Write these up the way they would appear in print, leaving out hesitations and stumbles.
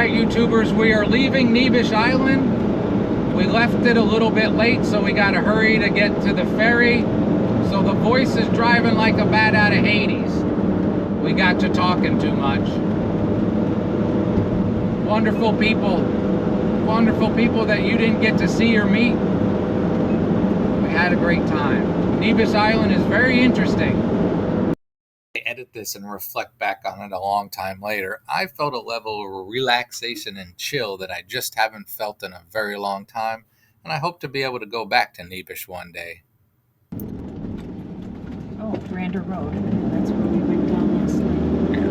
right, YouTubers, we are leaving Neebish Island. We left it a little bit late, so we got to hurry to get to the ferry. So the voice is driving like a bat out of Hades. We got to talking too much. Wonderful people that you didn't get to see or meet. We had a great time. Neebish Island is very interesting. I edit this and reflect back on it a long time later. I felt a level of relaxation and chill that I just haven't felt in a very long time, and I hope to be able to go back to Neebish one day. Oh, Brander Road. That's where we went down last night. Yeah.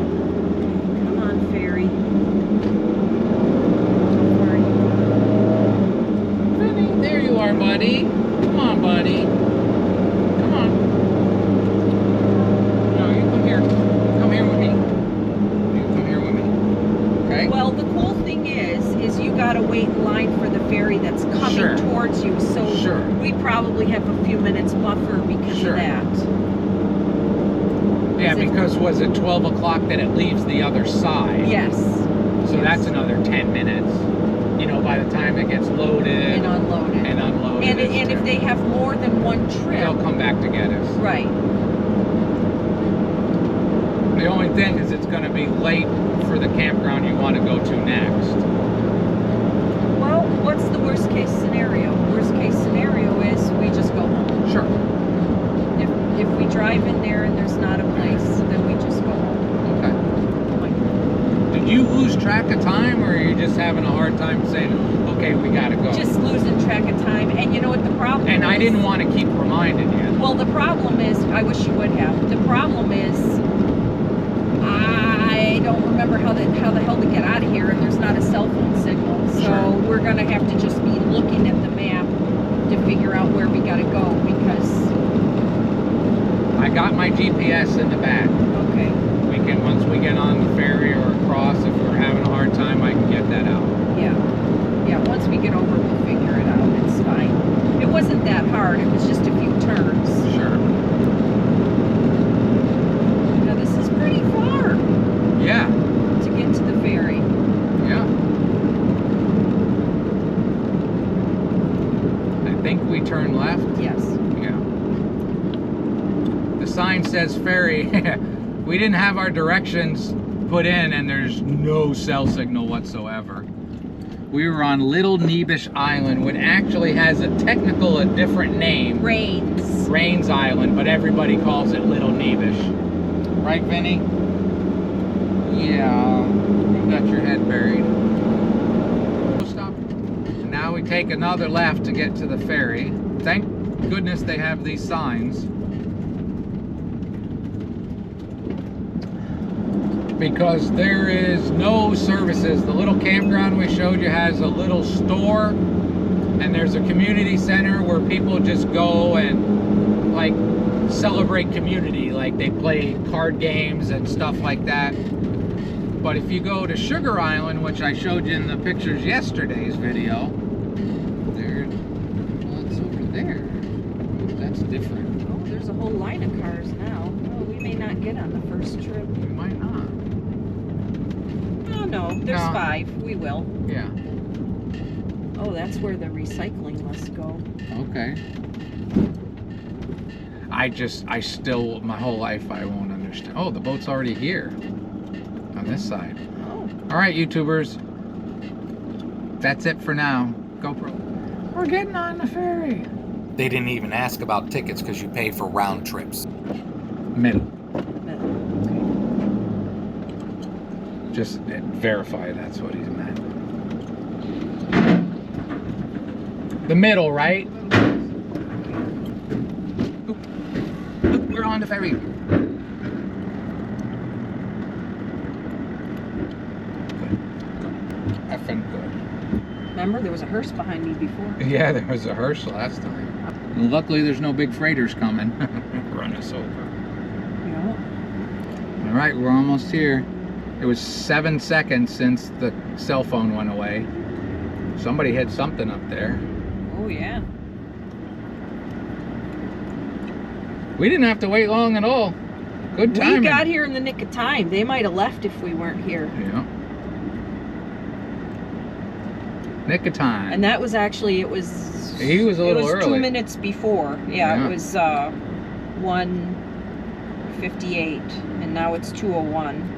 Come on, Ferry. There you are, buddy. Come on, buddy. Come on. No, you come here. Come here with me. You come here with me. Okay? Well, the cool thing is you gotta wait in line for the ferry that's coming towards you. So we probably have a few minutes buffer because of that. Yeah, because was it 12 o'clock that it leaves the other side? Yes. So that's another 10 minutes. You know, by the time it gets loaded and unloaded. And if they have more than one trip, they'll come back to get us. Right. The only thing is it's going to be late for the campground you want to go to next. Well, what's the worst case scenario? Worst case scenario is we just go home. Sure. If we drive in there and there's not a place, then we just go home. Okay. Did you lose track of time, or are you just having a hard time saying, okay, we gotta go? Just losing track of time. And you know what the problem is? And I didn't want to keep reminding you. Well, the problem is, I wish you would have. The problem is, I don't remember how the hell to get out of here, and there's not a cell phone signal. So we're gonna have to just be looking at the map to figure out where we gotta go, because I got my GPS in the back. Okay. Once we get on the ferry or across, if we're having a hard time, I can get that out. Yeah. Yeah, once we get over, we'll figure it out. It's fine. It wasn't that hard. It was just a few turns. Sure. Now, this is pretty far. Yeah. To get to the ferry. Yeah. I think we turn left. Yes. Yeah. The sign says ferry. We didn't have our directions put in, and there's no cell signal whatsoever. We were on Little Neebish Island, which actually has a different name. Rains Island, but everybody calls it Little Neebish. Right, Vinny? Yeah, you got your head buried. Stop. Now we take another left to get to the ferry. Thank goodness they have these signs. Because there is no services. The little campground we showed you has a little store, and there's a community center where people just go and like celebrate community, like they play card games and stuff like that. But if you go to Sugar Island, which I showed you in the pictures yesterday's video, well, it's over there. That's different. Oh, there's a whole line of cars now. Oh, we may not get on the first trip. We might not. No, there's 5. We will. Yeah. Oh, that's where the recycling must go. Okay. I still, my whole life, I won't understand. Oh, the boat's already here. On this side. Oh. All right, YouTubers. That's it for now. GoPro. We're getting on the ferry. They didn't even ask about tickets because you pay for round trips. Middle. Just verify that's what he's meant. The middle, right? Oop. Oop, we're on the ferry. Good. Effing good. Remember, there was a hearse behind me before. Yeah, there was a hearse last time. And luckily, there's no big freighters coming. Run us over. Yeah. All right, we're almost here. It was 7 seconds since the cell phone went away. Somebody hit something up there. Oh, yeah. We didn't have to wait long at all. Good timing. We got here in the nick of time. They might have left if we weren't here. Yeah. Nick of time. And that was actually, he was a little early. 2 minutes before. Yeah, it was 1:58, and now it's 2:01.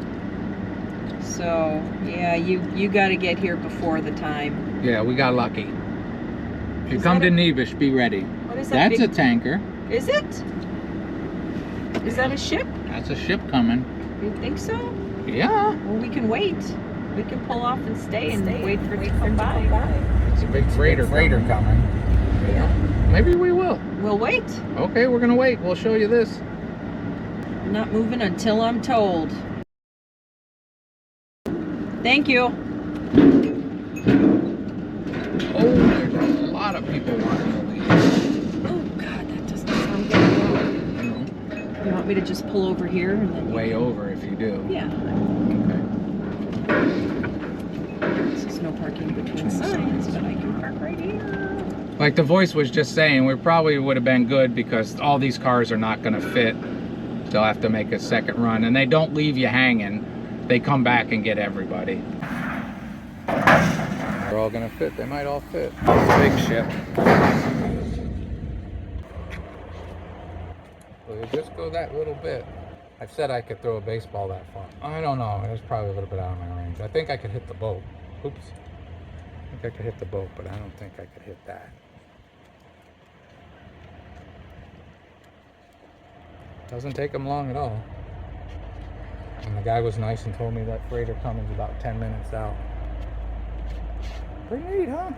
So yeah, you got to get here before the time. Yeah, we got lucky. If you come to Neebish, be ready. What is that? That's a tanker. Is it? Is that a ship? That's a ship coming. You think so? Yeah. Well, we can wait. We can pull off and stay and wait for it to come by. It's a big freighter coming. Yeah. Maybe we will. We'll wait. Okay, we're gonna wait. We'll show you this. I'm not moving until I'm told. Thank you. Oh, there's a lot of people watching. Oh God, that doesn't sound good. You want me to just pull over here and then Way over if you do. Yeah. Okay. This is no parking between signs, but I can park right here. Like the voice was just saying, we probably would have been good because all these cars are not gonna fit. They'll have to make a second run, and they don't leave you hanging. They come back and get everybody. They're all gonna fit. They might all fit. It's a big ship. Well, you just go that little bit. I've said I could throw a baseball that far. I don't know. It was probably a little bit out of my range. I think I could hit the boat. Oops. I think I could hit the boat, but I don't think I could hit that. Doesn't take them long at all. And the guy was nice and told me that freighter coming's about 10 minutes out. Pretty neat, huh?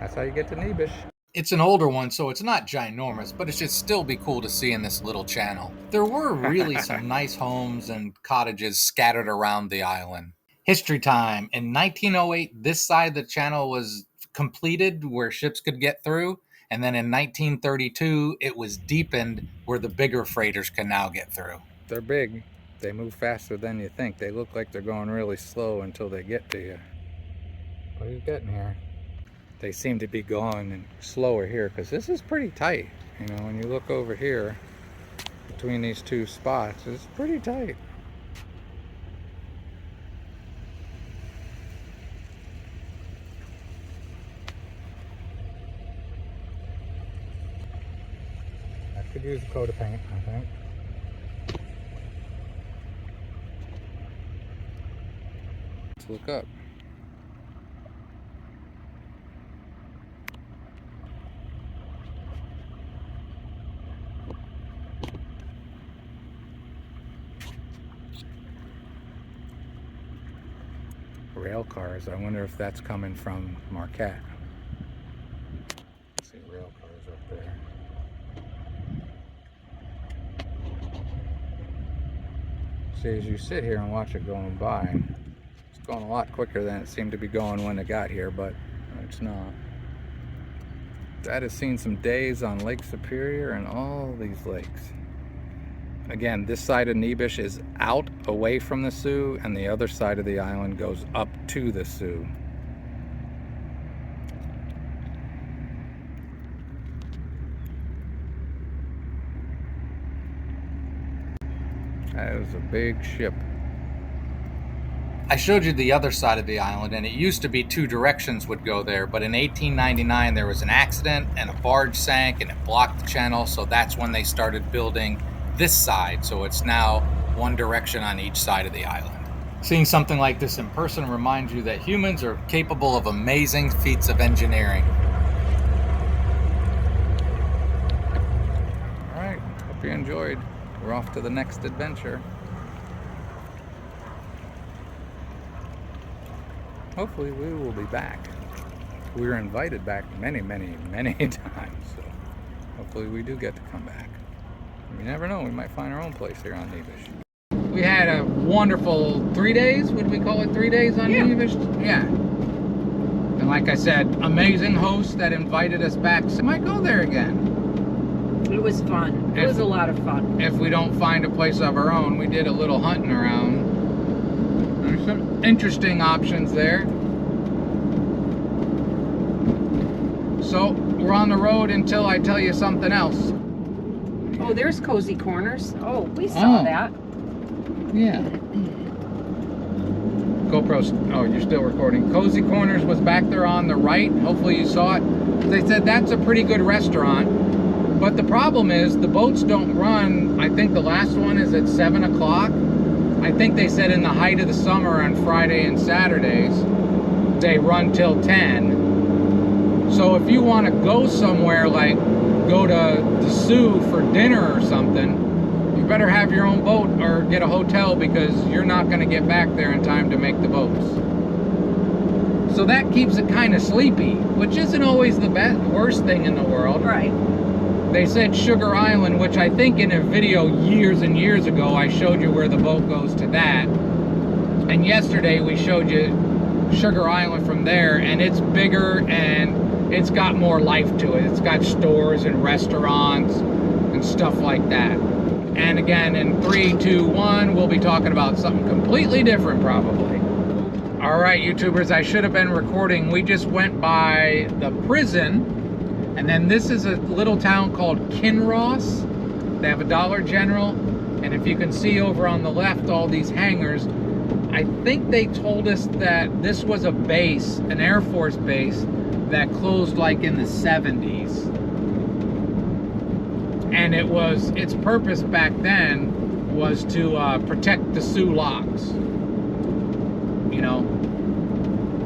That's how you get to Neebish. It's an older one, so it's not ginormous, but it should still be cool to see in this little channel. There were really some nice homes and cottages scattered around the island. History time. In 1908, this side of the channel was completed where ships could get through. And then in 1932, it was deepened where the bigger freighters can now get through. They're big. They move faster than you think. They look like they're going really slow until they get to you. What are you getting here? They seem to be going slower here because this is pretty tight. You know, when you look over here between these two spots, it's pretty tight. I could use a coat of paint, I think. Let's look up. Rail cars. I wonder if that's coming from Marquette. Let's see rail cars up there. See, as you sit here and watch it going by, it's going a lot quicker than it seemed to be going when it got here, but it's not. That has seen some days on Lake Superior and all these lakes. Again, this side of Neebish is out away from the Sioux, and the other side of the island goes up to the Sioux. That is a big ship. I showed you the other side of the island, and it used to be two directions would go there, but in 1899 there was an accident and a barge sank and it blocked the channel, so that's when they started building this side, so it's now one direction on each side of the island. Seeing something like this in person reminds you that humans are capable of amazing feats of engineering. All right, hope you enjoyed. We're off to the next adventure. Hopefully we will be back. We were invited back many times, so hopefully we do get to come back. You never know, we might find our own place here on Neebish. We had a wonderful 3 days, would we call it 3 days on Neebish? Yeah. And like I said, amazing host that invited us back. So I might go there again. It was fun. It was a lot of fun. If we don't find a place of our own, we did a little hunting around. There's some interesting options there. So we're on the road until I tell you something else. Oh, there's Cozy Corners. Oh, we saw that. Yeah. GoPro's, oh, you're still recording. Cozy Corners was back there on the right. Hopefully you saw it. They said that's a pretty good restaurant. But the problem is the boats don't run. I think the last one is at 7 o'clock. I think they said in the height of the summer on Friday and Saturdays, they run till 10. So if you want to go somewhere, like go to the Sioux for dinner or something, you better have your own boat or get a hotel, because you're not going to get back there in time to make the boats. So that keeps it kind of sleepy, which isn't always the worst thing in the world. Right. They said Sugar Island, which I think in a video years and years ago I showed you where the boat goes to that. And yesterday we showed you Sugar Island from there, and it's bigger and it's got more life to it. It's got stores and restaurants and stuff like that. And again, in 3, 2, 1, we'll be talking about something completely different probably. All right, YouTubers, I should have been recording. We just went by the prison, and then this is a little town called Kinross. They have a Dollar General, and if you can see over on the left, all these hangars. I think they told us that this was a base, an Air Force base, that closed like in the 70s. And its purpose back then was to protect the Sioux Locks, you know,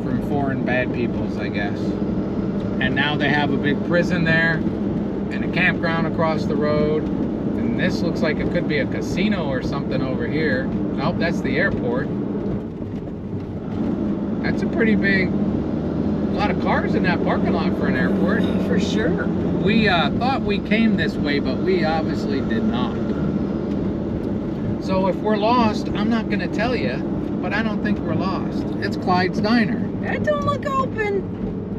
from foreign bad peoples, I guess. And now they have a big prison there and a campground across the road. And this looks like it could be a casino or something over here. Nope, that's the airport. That's a pretty big, a lot of cars in that parking lot for an airport. For sure. We thought we came this way, but we obviously did not. So if we're lost, I'm not going to tell you, but I don't think we're lost. It's Clyde's Diner. That don't look open.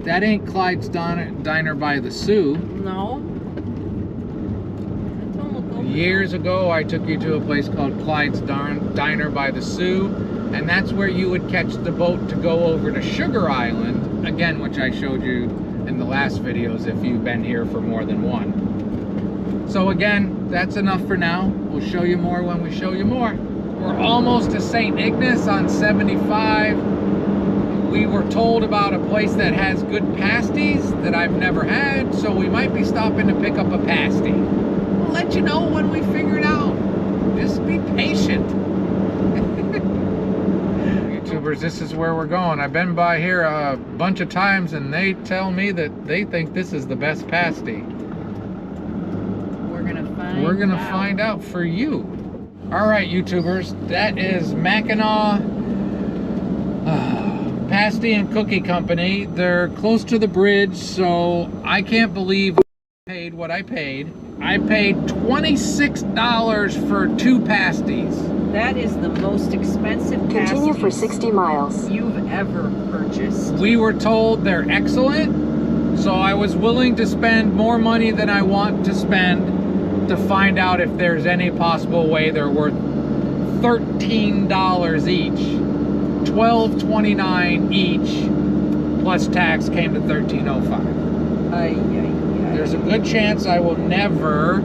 That ain't Clyde's Diner by the Sioux. No. That don't look open. Years ago, I took you to a place called Clyde's Diner by the Sioux, and that's where you would catch the boat to go over to Sugar Island, again, which I showed you in the last videos if you've been here for more than one. So again, that's enough for now. We'll show you more when we show you more. We're almost to St. Ignace on 75. We were told about a place that has good pasties that I've never had, so we might be stopping to pick up a pasty. We'll let you know when we figure it out. Just be patient. YouTubers, this is where we're going. I've been by here a bunch of times, and they tell me that they think this is the best pasty. We're gonna find out for you. All right, YouTubers, that is Mackinac Pasty and Cookie Company. They're close to the bridge, so I can't believe I paid what I paid. I paid $26 for 2 pasties. That is the most expensive pasties Continue for 60 miles. you've ever purchased. We were told they're excellent, so I was willing to spend more money than I want to spend to find out if there's any possible way they're worth $13 each. $12.29 each plus tax came to $13.05. There's a good chance I will never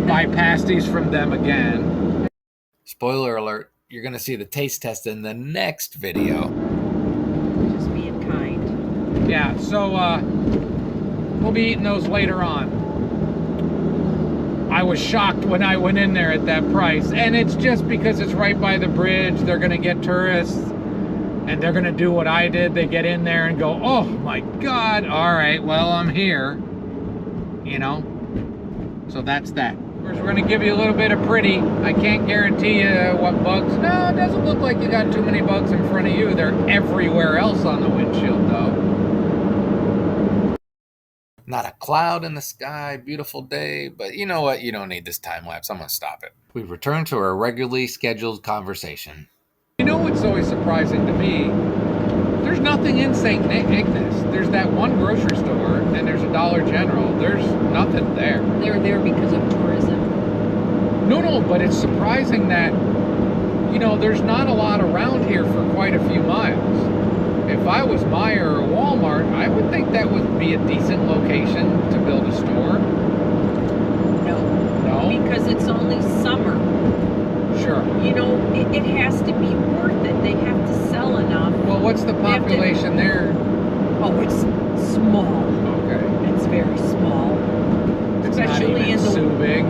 buy pasties from them again. Spoiler alert, you're gonna see the taste test in the next video. Just being kind. Yeah, so we'll be eating those later on. I was shocked when I went in there at that price, and it's just because it's right by the bridge. They're gonna get tourists, and they're gonna do what I did. They get in there and go, oh my God, all right, well, I'm here, you know? So that's that. We're gonna give you a little bit of pretty. I can't guarantee you what bugs. No, it doesn't look like you got too many bugs in front of you. They're everywhere else on the windshield though. Not a cloud in the sky, beautiful day, but you know what? You don't need this time lapse. I'm gonna stop it. We've returned to our regularly scheduled conversation. You know what's always surprising to me? There's nothing in St. Ignace. There's that one grocery store and there's a Dollar General. There's nothing there. They're there because of tourism. No, but it's surprising that, you know, there's not a lot around here for quite a few miles. If I was Meijer or Walmart, I would think that would be a decent location to build a store. No. No? Because it's only summer. Sure. You know, it has to be worth it. They have to sell enough. Well, what's the population there? Oh, it's small. Okay. It's very small. It's Especially not even in the Sioux big.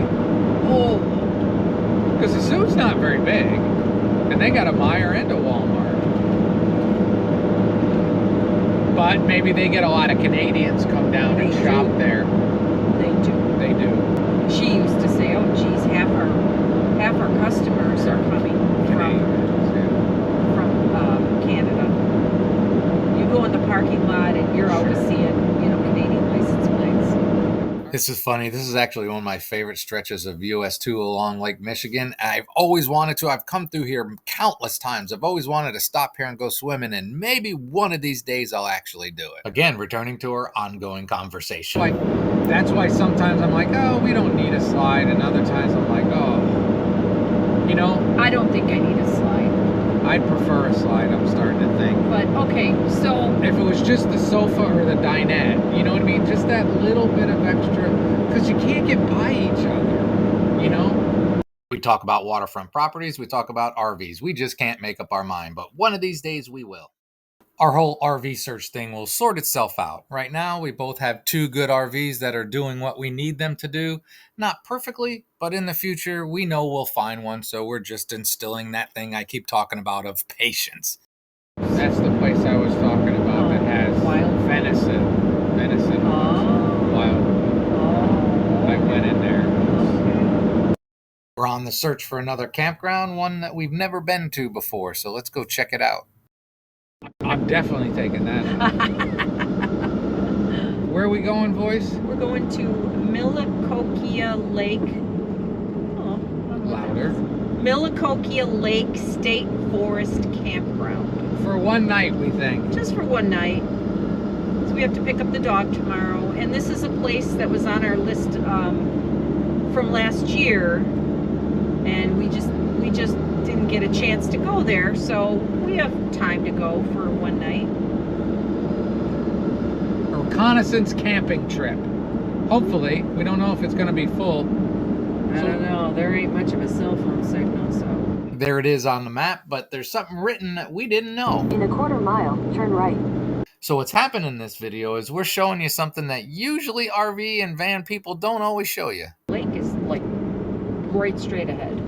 Oh, Because the Sioux's not very big. And they got a Meijer and a Walmart. But maybe they get a lot of Canadians come down and shop there. They do. They do. She used to say, "Oh, geez, half our customers are coming from Canada." You go in the parking lot and you're always seeing, Canadian license plates. This is funny. This is actually one of my favorite stretches of US 2 along Lake Michigan. I've always wanted to. I've come through here countless times. I've always wanted to stop here and go swimming, and maybe one of these days I'll actually do it. Again, returning to our ongoing conversation. That's why sometimes I'm like, oh, we don't need a slide, and other times I'm like, oh, I don't think I need a slide. I'd prefer a slide, I'm starting to think. But, okay, so... If it was just the sofa or the dinette, you know what I mean? Just that little bit of extra, because you can't get by each other, We talk about waterfront properties, we talk about RVs. We just can't make up our mind, but one of these days we will. Our whole RV search thing will sort itself out. Right now, we both have 2 good RVs that are doing what we need them to do. Not perfectly, but in the future, we know we'll find one, so we're just instilling that thing I keep talking about of patience. That's the place I was talking about that has wild venison. Wild. I went in there. We're on the search for another campground, one that we've never been to before, so let's go check it out. I'm definitely taking that. Where are we going, voice? We're going to Milakokia Lake. Oh, Louder. Milakokia Lake State Forest Campground. For one night, we think. Just for one night. So we have to pick up the dog tomorrow. And this is a place that was on our list from last year. And we just didn't get a chance to go there. So we have time to go for one night. A reconnaissance camping trip. Hopefully. We don't know if it's going to be full. I don't know. There ain't much of a cell phone signal, so. There it is on the map, but there's something written that we didn't know. In a quarter mile, turn right. So what's happened in this video is we're showing you something that usually RV and van people don't always show you. Lake is like right straight ahead.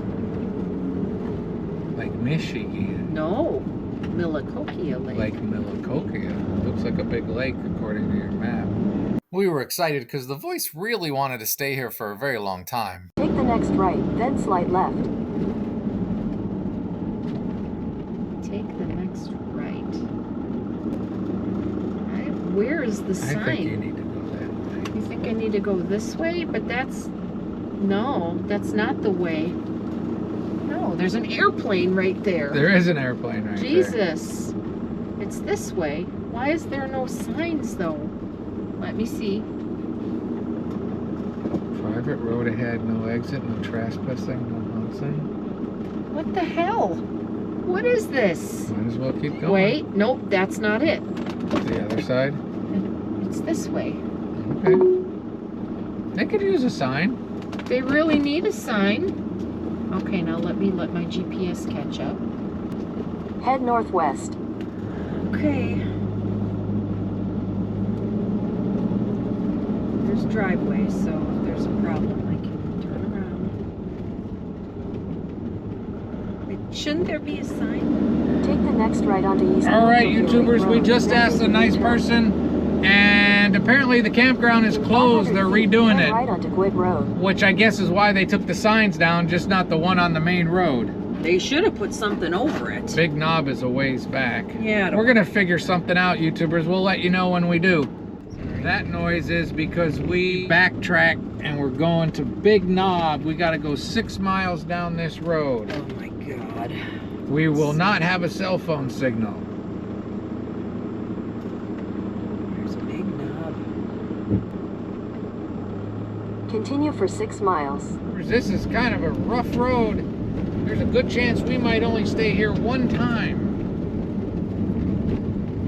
Like Michigan. No, Milakokia Lake. Like Milakokia. Looks like a big lake according to your map. We were excited because the voice really wanted to stay here for a very long time. Take the next right, then slide left. Take the next right. Where is the sign? I think you need to go that way. You think I need to go this way? But that's not the way. No, there's an airplane right there. There is an airplane right there. Jesus. It's this way. Why is there no signs though? Let me see. Private road ahead, no exit, no trespassing, no housing. What the hell? What is this? Might as well keep going. Wait, nope, that's not it. The other side? It's this way. Okay. They could use a sign. They really need a sign. Okay, now let my GPS catch up. Head northwest. Okay. There's driveways, so if there's a problem, I can turn around. Wait, shouldn't there be a sign? Take the next right onto East. All right, YouTubers, we just asked a nice person, and apparently the campground is closed. They're redoing it. Right onto Quid Road. Which I guess is why they took the signs down, just not the one on the main road. They should have put something over it. Big Knob is a ways back. Yeah. We're gonna figure something out, YouTubers. We'll let you know when we do. That noise is because we backtracked and we're going to Big Knob. We gotta go 6 miles down this road. Oh my God. We will not have a cell phone signal. There's Big Knob. Continue for 6 miles. This is kind of a rough road. There's a good chance we might only stay here one time.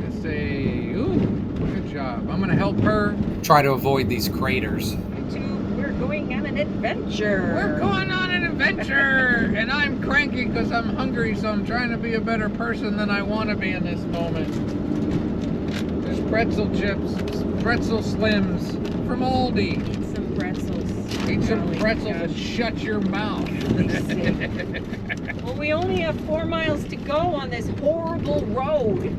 Let's say, ooh, good job. I'm gonna help her. Try to avoid these craters. YouTube, we're going on an adventure. We're going on an adventure. Adventure! And I'm cranky because I'm hungry, so I'm trying to be a better person than I want to be in this moment. There's pretzel chips, pretzel slims from Aldi. Eat some pretzels. Eat some Golly pretzels gosh. and shut your mouth. Well, we only have 4 miles to go on this horrible road.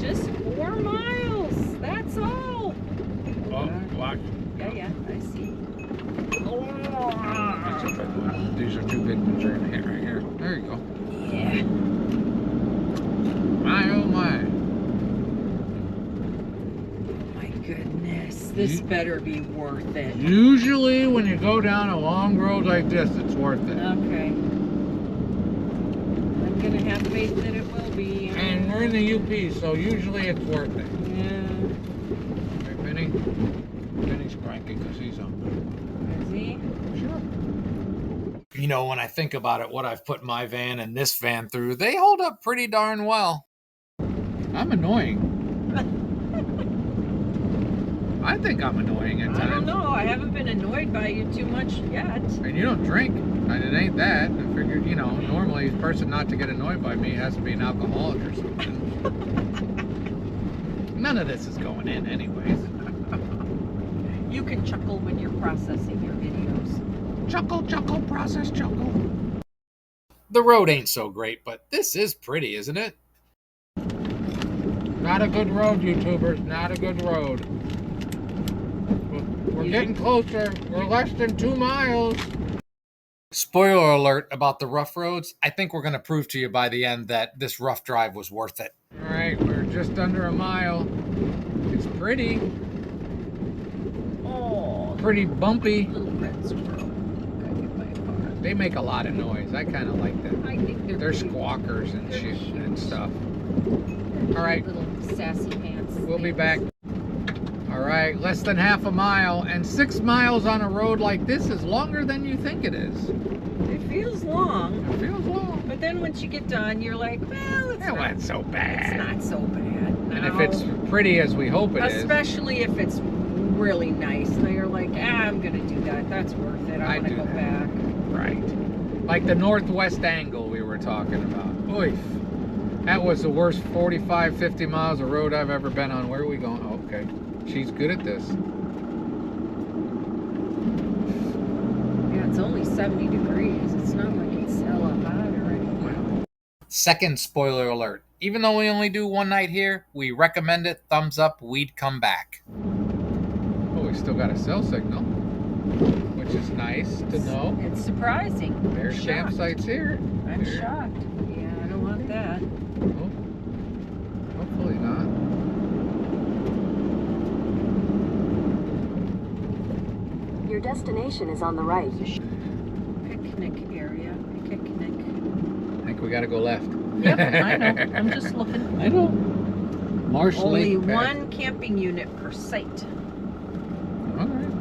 Just 4 miles. That's all. Oh, watch. Yeah, I see. That's a big one. These are two big ones right here. There you go. Yeah. My oh my. My goodness. This better be worth it. Usually when you go down a long road like this, it's worth it. Okay. I'm gonna have faith that it will be. And we're in the UP, so usually it's worth it. Yeah. Right, Benny? Benny's cranky because he's hungry. Is he? Sure. You know, when I think about it, what I've put my van and this van through, they hold up pretty darn well. I'm annoying. I think I'm annoying at times. I don't know. I haven't been annoyed by you too much yet. And you don't drink. And it ain't that. I figured, you know, normally a person not to get annoyed by me has to be an alcoholic or something. None of this is going in anyways. You can chuckle when you're processing your videos. Chuckle, chuckle, process, chuckle. The road ain't so great, but this is pretty, isn't it? Not a good road, YouTubers. Not a good road. We're getting closer. We're less than 2 miles. Spoiler alert about the rough roads. I think we're going to prove to you by the end that this rough drive was worth it. All right, we're just under a mile. It's pretty. Oh, Pretty bumpy. little red squirrel. Gotta get my car. They make a lot of noise. I kind of like them. I think They're cute. squawkers and They're shit cute. and stuff. They're All right. Little sassy pants. We'll be back. All right, less than half a mile, and 6 miles on a road like this is longer than you think it is. It feels long, It feels long. but then once you get done, you're like, well, it's It not, wasn't so it's bad. not so bad. And if No. it's pretty as we hope it is, Especially if it's really nice. So you're like, I'm gonna do that. That's worth it. I want to do go that. back. right. Like the northwest angle we were talking about. Oof. That was the worst 45, 50 miles of road I've ever been on. Where are we going? Oh, okay. She's good at this. Yeah, it's only 70 degrees. It's not like it's hella hot or anything. Well, Second spoiler alert. Even though we only do one night here, we recommend it. Thumbs up. We'd come back. oh, we still got a cell signal, which is nice to know. It's surprising. There's I'm shocked. campsites here. I'm Here. shocked. Yeah, I don't want that. Oh, hopefully not. Your destination is on the right. Picnic area. Picnic. I think we gotta go left. Yep, I know. I'm just looking. I know. Marsh Only Lake. one camping unit per site. All right.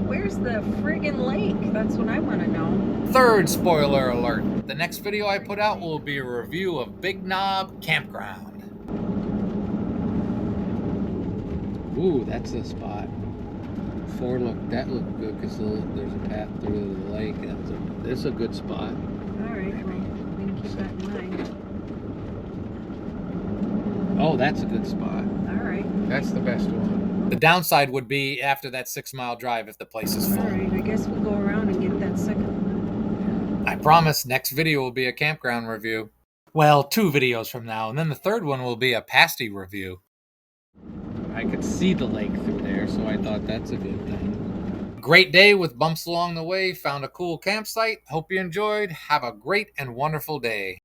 Where's the friggin' lake? That's what I want to know. Third spoiler alert. The next video I put out will be a review of Big Knob Campground. Ooh, that's the spot. That looked good because there's a path through the lake. That's a good spot. All right, well, we can keep that in mind. Oh, that's a good spot. All right. That's the best one. The downside would be after that 6 mile drive if the place is All full. right, I guess we'll go around and get that second one. I promise next video will be a campground review. Well, 2 videos from now, and then the third one will be a pasty review. I could see the lake through there, so I thought that's a good thing. Great day with bumps along the way. Found a cool campsite. Hope you enjoyed. Have a great and wonderful day.